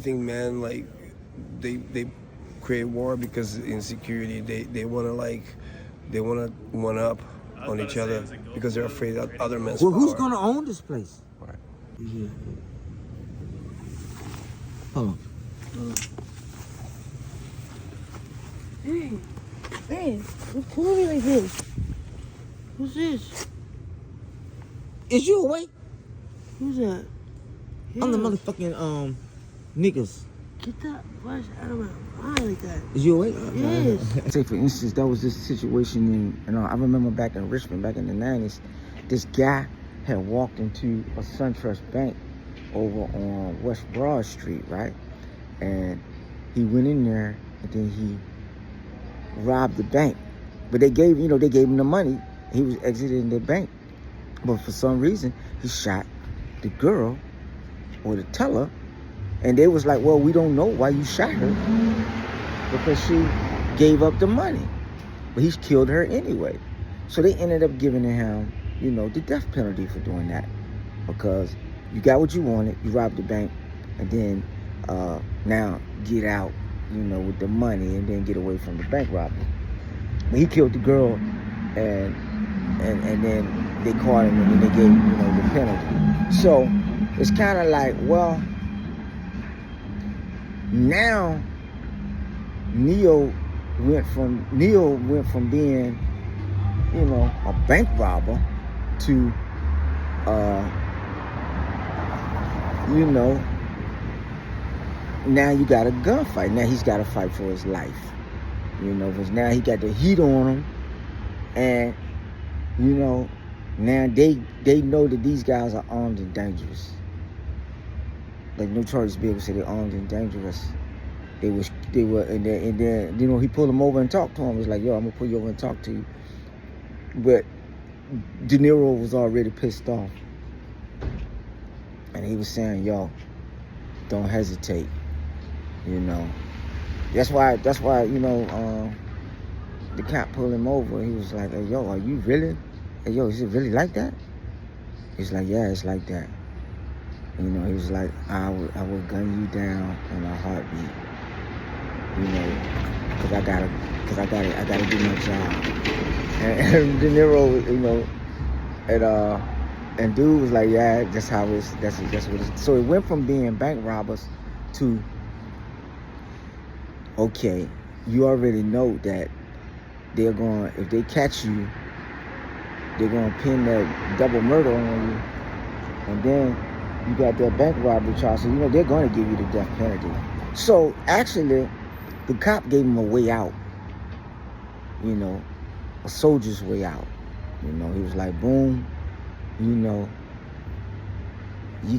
think men like they create war because insecurity. They want to they want to one up on each other because they're afraid of other men's Well, power. who's gonna own this place? Right. Yeah. Hold on. Hey, don't pull me like this. Who's this? Is you awake? Who's that? I'm the Yeah. motherfucking niggas. Get that flash out of my mind like that. Is you awake? Yes. Say for instance, that was this situation in, I remember back in Richmond, back in the 90s, this guy had walked into a SunTrust bank over on West Broad Street, right? And he went in there and then he robbed the bank. But they gave him the money. He was exiting the bank. But for some reason, he shot the girl or the teller. And they was like, well, we don't know why you shot her because she gave up the money. But he's killed her anyway. So they ended up giving him, the death penalty for doing that. Because you got what you wanted, you robbed the bank, and then now get out, with the money and then get away from the bank robbery. But he killed the girl and then they caught him and then they gave him, the penalty. So it's kind of like, well, now Neo went from being, a bank robber to, now you got a gunfight. Now he's got to fight for his life, because now he got the heat on him, and now they know that these guys are armed and dangerous. Like Notorious Big said, they're armed and dangerous. They were, and then he pulled him over and talked to him. He was like, yo, I'm gonna pull you over and talk to you. But De Niro was already pissed off, and he was saying, yo, don't hesitate. That's why the cop pulled him over. He was like, hey, yo, are you really? Hey, yo, is it really like that? He's like, yeah, it's like that. He was like, I will gun you down in a heartbeat. Cause I gotta do my job. And De Niro, and dude was like, yeah, that's what it's. So it went from being bank robbers to, okay, you already know that if they catch you, they're gonna pin that double murder on you, and then you got that bank robbery charge, so they're gonna give you the death penalty. So actually, the cop gave him a way out, a soldier's way out. He was like, boom, you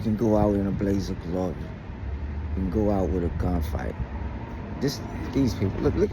can go out in a blaze of glory. You can go out with a gunfight. These people, look, when